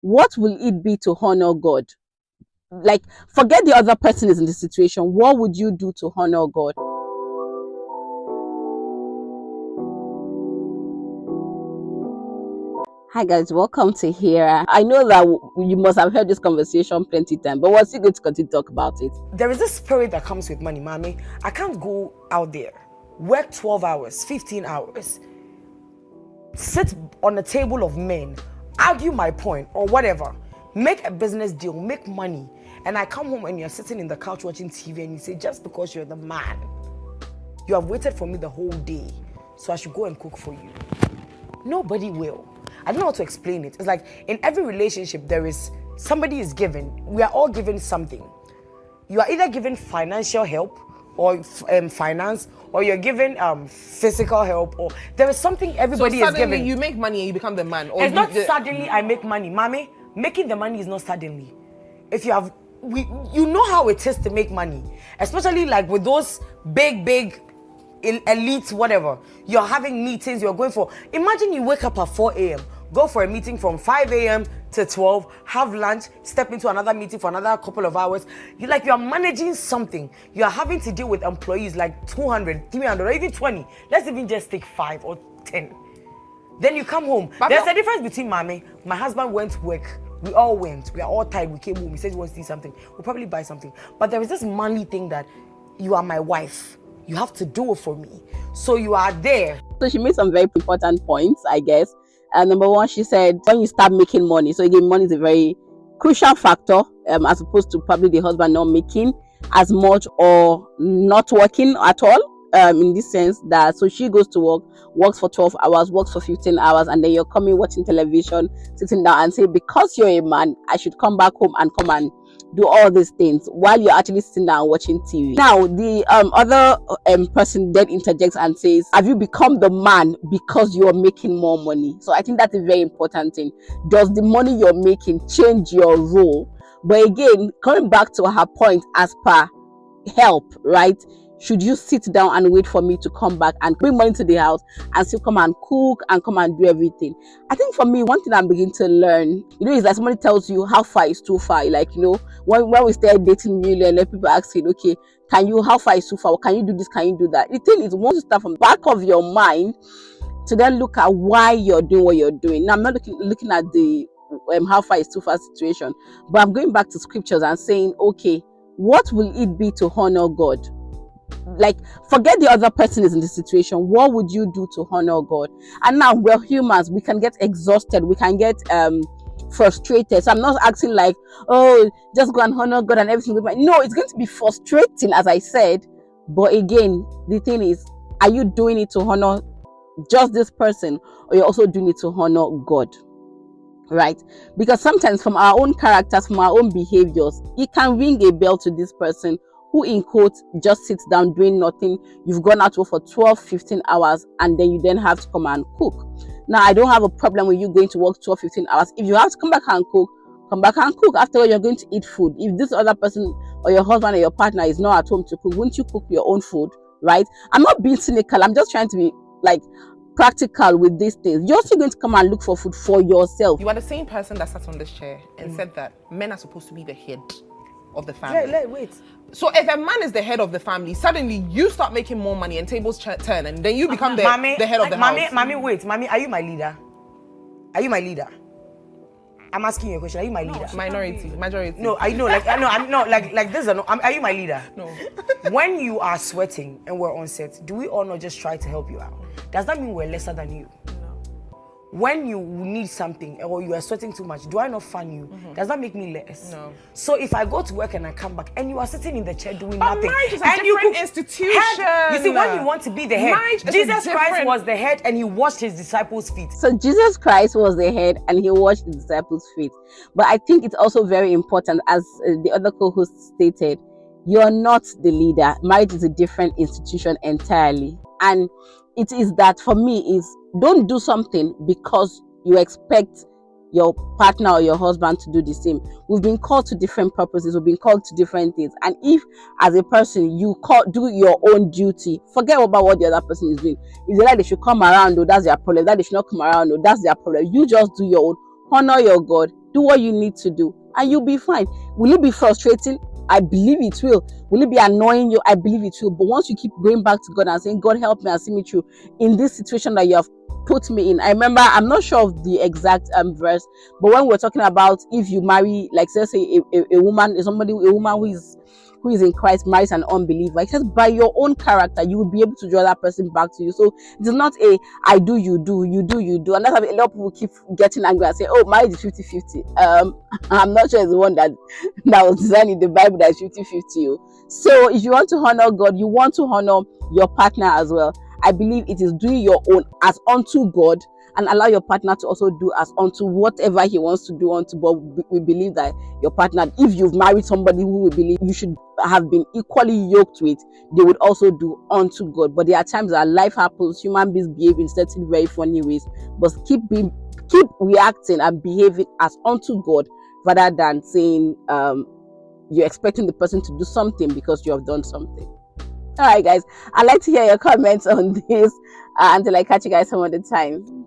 what will it be to honor God? Like, forget the other person is in the situation. What would you do to honor God? Hi guys, welcome to HIRA. I know that you must have heard this conversation plenty of times, but we're still going to continue to talk about it. There is this spirit that comes with money, mommy. I can't go out there, work 12 hours, 15 hours, sit on a table of men, argue my point or whatever, make a business deal, make money, and I come home and you're sitting in the couch watching TV and you say, just because you're the man, you have waited for me the whole day, so I should go and cook for you. Nobody will. I don't know how to explain it. It's like in every relationship, there is somebody is given. We are all given something. You are either given financial help or finance, or you're given physical help, or there is something everybody is given. You make money and you become the man. Or it's not suddenly I make money, mommy. Making the money is not suddenly. If you have, you know how it is to make money, especially like with those big elite whatever. You're having meetings. You're going for. Imagine you wake up at 4 a.m. Go for a meeting from 5 a.m. to 12, have lunch, step into another meeting for another couple of hours. You're managing something. You're having to deal with employees like 200, 300, or even 20. Let's even just take 5 or 10. Then you come home. There's a difference between mommy. My husband went to work. We all went. We are all tired. We came home. He said he wants to see something. We'll probably buy something. But there is this money thing that you are my wife. You have to do it for me. So you are there. So she made some very important points, I guess. Number one, she said, when you start making money, so again, money is a very crucial factor, as opposed to probably the husband not making as much or not working at all. In this sense that, so she goes to work, works for 12 hours, works for 15 hours, and then you're coming watching television, sitting down and say, because you're a man, I should come back home and come and do all these things while you're actually sitting down watching TV. Now, the other person then interjects and says, have you become the man because you're making more money? So I think that's a very important thing. Does the money you're making change your role? But again, coming back to her point as per help, right? Should you sit down and wait for me to come back and bring money to the house and still come and cook and come and do everything? I think for me, one thing I'm beginning to learn, is like somebody tells you how far is too far. Like, when we started dating newly and people asking, okay, how far is too far? Can you do this? Can you do that? The thing is, once you start from the back of your mind to then look at why you're doing what you're doing. Now, I'm not looking at the how far is too far situation, but I'm going back to scriptures and saying, okay, what will it be to honor God? Like, forget the other person is in the situation. What would you do to honor God? And now we're humans. We can get exhausted. We can get frustrated. So I'm not acting like, oh, just go and honor God and everything. No, it's going to be frustrating, as I said. But again, the thing is, are you doing it to honor just this person, or you're also doing it to honor God? Right? Because sometimes from our own characters, from our own behaviors, it can ring a bell to this person who, in quotes, just sits down doing nothing. You've gone out for 12, 15 hours, and then you then have to come and cook. Now, I don't have a problem with you going to work 12, 15 hours. If you have to come back and cook, come back and cook. After all, you're going to eat food. If this other person or your husband or your partner is not at home to cook, wouldn't you cook your own food, right? I'm not being cynical. I'm just trying to be like practical with these things. You're also going to come and look for food for yourself. You are the same person that sat on this chair and said that men are supposed to be the head of the family. Wait. So if a man is the head of the family, suddenly you start making more money and tables turn, and then you become the head of the house. Mommy, wait. Mommy, are you my leader? Are you my leader? I'm asking you a question. Are you my leader? Majority. No, I know. Like this. Are you my leader? No. When you are sweating and we're on set, do we all not just try to help you out? Does that mean we're lesser than you? When you need something or you are sweating too much, do I not fund you? Does that make me less? No. So if I go to work and I come back and you are sitting in the chair doing nothing, marriage is a and different institution. You see, when you want to be the head, Jesus Christ different... was the head and he washed his disciples' feet. So Jesus Christ was the head and he washed the disciples' feet. But I think it's also very important, as the other co-host stated, you're not the leader. Marriage is a different institution entirely. And it is that, for me, is don't do something because you expect your partner or your husband to do the same. We've been called to different purposes. We've been called to different things. And if, as a person, you do your own duty, forget about what the other person is doing. If they like they should come around, that's their problem. That they should not come around, that's their problem. You just do your own. Honor your God. Do what you need to do, and you'll be fine. Will it be frustrating? I believe it will. Will it be annoying you? I believe it will. But once you keep going back to God and saying, God, help me and see me through in this situation that you have put me in. I remember, I'm not sure of the exact verse, but when we're talking about if you marry, like let's say a woman, a woman who is in Christ marries an unbeliever, it says by your own character you will be able to draw that person back to you. So it's not a I do, you do, you do, you do. And that's why a lot of people keep getting angry and say, oh, marriage is 50-50. I'm not sure it's the one that was designed in the Bible that is 50-50. So if you want to honor God, you want to honor your partner as well. I believe it is doing your own as unto God, and allow your partner to also do as unto whatever he wants to do unto. But we believe that your partner, if you've married somebody who we believe you should have been equally yoked with, they would also do unto God. But there are times that life happens, human beings behave in certain very funny ways, but keep reacting and behaving as unto God, rather than saying you're expecting the person to do something because you have done something. All right, guys, I'd like to hear your comments on this until I catch you guys some other time.